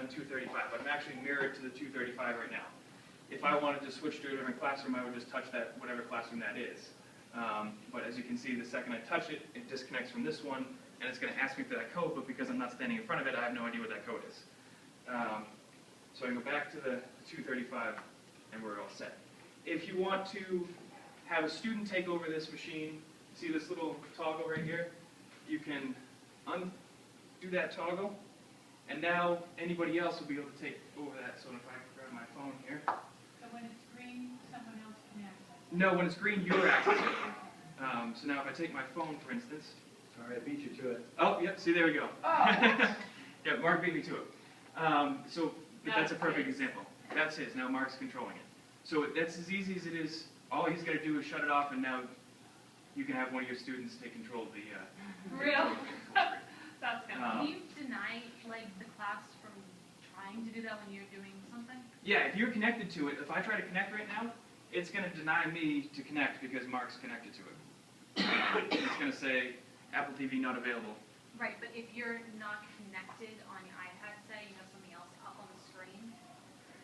on 235, but I'm actually mirrored to the 235 right now. If I wanted to switch to a different classroom, I would just touch that, whatever classroom that is. But as you can see, the second I touch it, it disconnects from this one, and it's going to ask me for that code, but because I'm not standing in front of it, I have no idea what that code is. So I can go back to the 235, and we're all set. If you want to have a student take over this machine, see this little toggle right here? You can undo that toggle, and now anybody else will be able to take over that. So if I grab my phone here. So when it's green, someone else can access it? No, when it's green, you're accessing it. So now if I take my phone, for instance. All right, beat you to it. Oh, yep, see, there we go. Oh. Yeah, Mark beat me to it. So that's a perfect example. That's his. Now Mark's controlling it. So that's as easy as it is. All he's got to do is shut it off, and now you can have one of your students take control of the Real? That's kind of Can you deny, like, the class from trying to do that when you're doing something? Yeah, if you're connected to it, if I try to connect right now, it's going to deny me to connect because Mark's connected to it. It's going to say, Apple TV not available. Right, but if you're not connected on your iPad, say, you have something else up on the screen,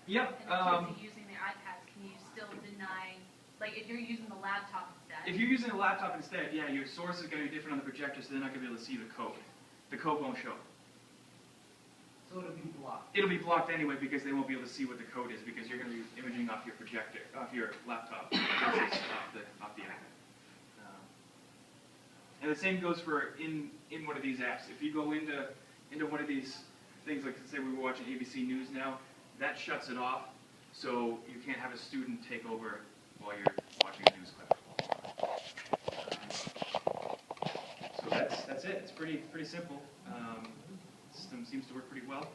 Yep. and the kids are using their iPads, can you still deny, like, if you're using the laptop instead? If you're using a laptop instead, yeah, your source is going to be different on the projector, so they're not going to be able to see the code. The code won't show. So it'll be blocked. It'll be blocked anyway because they won't be able to see what the code is because you're going to be imaging off your projector, off your laptop, versus off the iPad. And the same goes for in one of these apps. If you go into one of these things, like say we were watching ABC News now, that shuts it off, so you can't have a student take over while you're watching a news clip. So that's it. It's pretty simple. The system seems to work pretty well.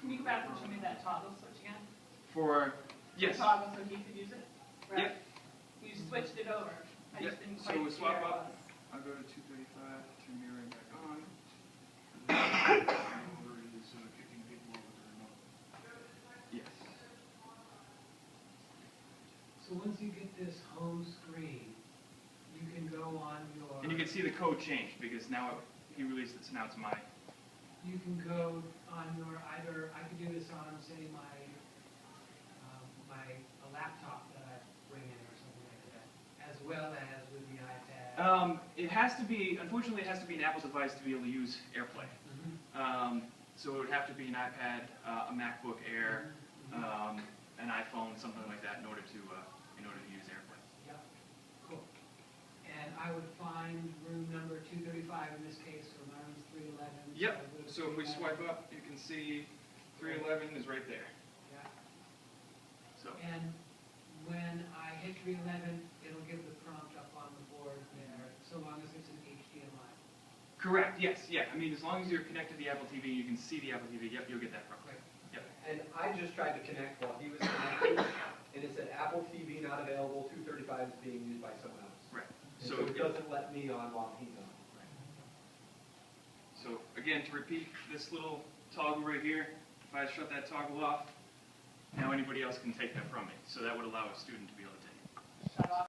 Can you go back and show me that toggle switch again? For yes. The toggle so he could use it? Right. Yep. You switched it over. I Yep. just didn't So quite we see swap where it up. was. I'll go to 235, turn mirror back on. Yes. So once you get this home screen, you can go on your... And you can see the code change because now he released it, so now it's mine. You can go on your, either, I could do this on, say, a laptop that I bring in or something like that, as well as with the iPad. It has to be, unfortunately, it has to be an Apple device to be able to use AirPlay. So it would have to be an iPad, a MacBook Air, an iPhone, something like that, in order to use AirPlay. Yeah, cool. And I would find room number 235 in this case, so my room's 311. Yep. I go to So if we 311. swipe up, you can see 311 is right there. Yeah. So. And when I hit 311, it'll give the prompt up on the board there, so long as it's an HDMI. Correct. Yes. Yeah. I mean, as long as you're connected to the Apple TV, you can see the Apple TV. Yep. You'll get that prompt. Great. Yep. And I just tried to connect while he was connected, and it said Apple TV not available, 235 is being used by someone else. Right. And So so it doesn't let me on while he's on. So again, to repeat this little toggle right here, if I shut that toggle off, now anybody else can take that from me. So that would allow a student to be able to take it. Shut off.